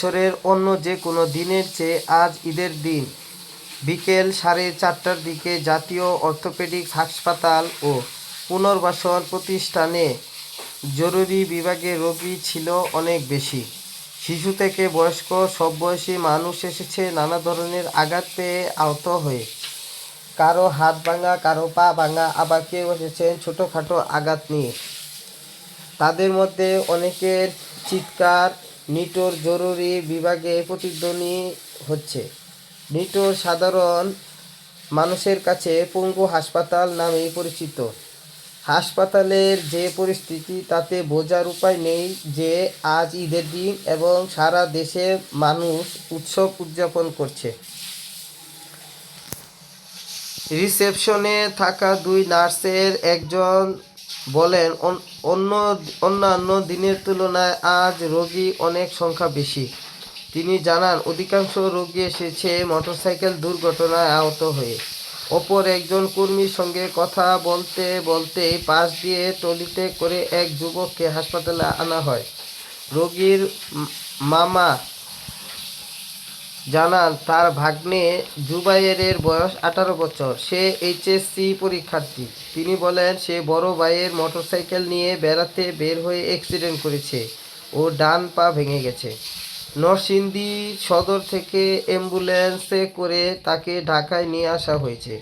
বছরের অন্য যে কোনো দিনের চেয়ে আজ ঈদের দিন বিকেল 4:30টার দিকে জাতীয় অর্থোপেডিক হাসপাতাল ও পুনর্বাসন প্রতিষ্ঠানে জরুরি বিভাগে রোগী ছিল অনেক বেশি। শিশু থেকে বয়স্ক সব বয়সী মানুষ এসেছে নানা ধরনের আঘাত পেয়ে আহত হয়ে। কারো হাত ভাঙা, কারো পা ভাঙা, আবার কেউ এসেছেন ছোটোখাটো আঘাত নিয়ে। তাদের মধ্যে অনেকের চিৎকার নিটোর জরুরি বিভাগে প্রতিধ্বনি হচ্ছে। নিটোর সাধারণ মানুষের কাছে পঙ্গু হাসপাতাল নামেই পরিচিত। হাসপাতালের যে পরিস্থিতি তাতে বোঝার উপায় নেই যে আজ ঈদের দিন এবং সারা দেশে মানুষ উৎসব উদযাপন করছে। রিসেপশনে থাকা দুই নার্সের একজন বলেন, অন্যান্য দিনের তুলনায় আজ রোগী অনেক সংখ্যা বেশি। তিনি জানান, অধিকাংশ রোগী এসেছে মোটরসাইকেল দুর্ঘটনায় আহত হয়ে। অপর একজন কর্মীর সঙ্গে কথা বলতে বলতেই পাশ দিয়ে ট্রলিতে করে এক যুবককে হাসপাতালে আনা হয়। রোগীর মামা জানান, তার ভাগ্নে জুবায়েরের বয়স 18 বছর। সে এইচএসসি পরীক্ষার্থী। তিনি বলেন, সে বড় ভাইয়ের মোটরসাইকেল নিয়ে বেড়াতে বের হয়ে অ্যাক্সিডেন্ট করেছে ও ডান পা ভেঙে গেছে। নরসিংদী সদর থেকে অ্যাম্বুলেন্সে করে তাকে ঢাকায় নিয়ে আসা হয়েছে।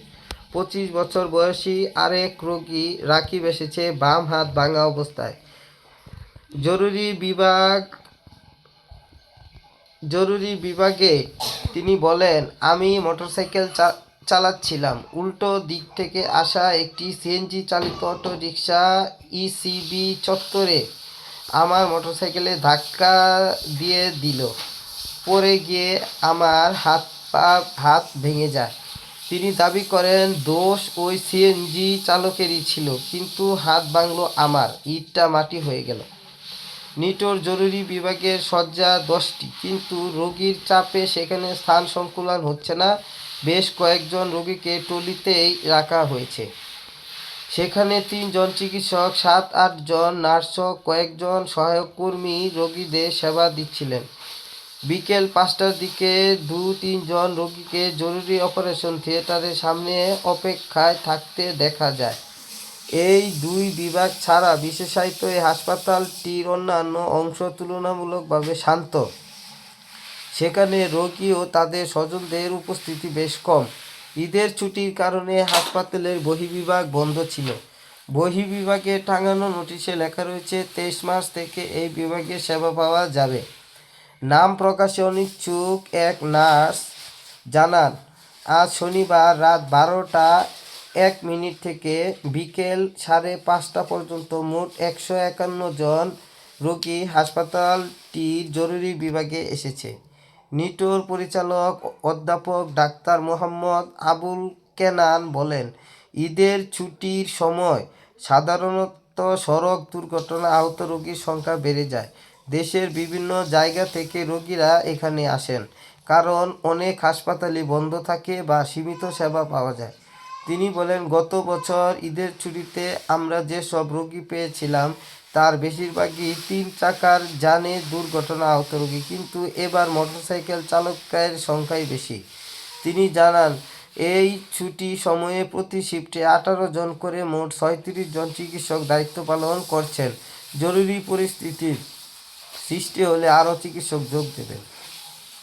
25 বছর বয়সী আরেক রোগী রাকিব এসেছে বাম হাত ভাঙা অবস্থায়। জরুরি বিভাগে তিনি বলেন, আমি মোটরসাইকেল চালাচ্ছিলাম। উল্টো দিক থেকে আসা একটি সিএনজি চালিত অটোরিকশা ইসিবি চত্বরে আমার মোটরসাইকেলে ধাক্কা দিয়ে দিল। পড়ে গিয়ে আমার হাত ভেঙে যায়। তিনি দাবি করেন, দোষ ওই সিএনজি চালকেরই ছিল, কিন্তু হাত ভাঙল আমার, ইটটা মাটি হয়ে গেল। নিটোর জরুরি বিভাগের শয্যা 10টি, কিন্তু রোগীর চাপে সেখানে স্থান সংকুলান হচ্ছে না। বেশ কয়েকজন রোগীকে ট্রলিতেই রাখা হয়েছে। সেখানে 3 জন চিকিৎসক, 7-8 জন নার্স ও কয়েকজন সহায়ক কর্মী রোগীদের সেবা দিচ্ছিলেন। বিকেল 5টার দিকে 2-3 জন রোগীকে জরুরি অপারেশন থিয়েটারের সামনে অপেক্ষায় থাকতে দেখা যায়। এই দুই বিভাগ ছাড়া বিশেষায়িত এই হাসপাতালটির অন্যান্য অংশ তুলনামূলকভাবে শান্ত। সেখানে রোগী ও তাদের স্বজনদের উপস্থিতি বেশ কম। ঈদের ছুটির কারণে হাসপাতালের বহির্বিভাগ বন্ধ ছিল। বহির্বিভাগে টাঙানো নোটিশে লেখা রয়েছে, 23 মার্চ থেকে এই বিভাগে সেবা পাওয়া যাবে। নাম প্রকাশে অনিচ্ছুক এক নার্স জানান, আজ শনিবার রাত 12:01 থেকে বিকেল 5:30 পর্যন্ত মোট 151 জন রোগী হাসপাতালটির জরুরি বিভাগে এসেছে। নিটোর পরিচালক অধ্যাপক ডাক্তার মোহাম্মদ আবুল কেনান বলেন, ঈদের ছুটির সময় সাধারণত সড়ক দুর্ঘটনা আহত রোগীর সংখ্যা বেড়ে যায়। দেশের বিভিন্ন জায়গা থেকে রোগীরা এখানে আসেন, কারণ অনেক হাসপাতালই বন্ধ থাকে বা সীমিত সেবা পাওয়া যায়। তিনি বলেন, গত বছর ঈদের ছুটিতে আমরা যেসব রোগী পেয়েছিলাম তার বেশিরভাগই 3 চাকার যানে দুর্ঘটনা আহত রোগী, কিন্তু এবার মোটরসাইকেল চালকের সংখ্যাই বেশি। তিনি জানান, এই ছুটি সময়ে প্রতি শিফটে 18 জন করে মোট 36 জন চিকিৎসক দায়িত্ব পালন করছেন। জরুরি পরিস্থিতির সৃষ্টি হলে আরও চিকিৎসক যোগ দেবেন।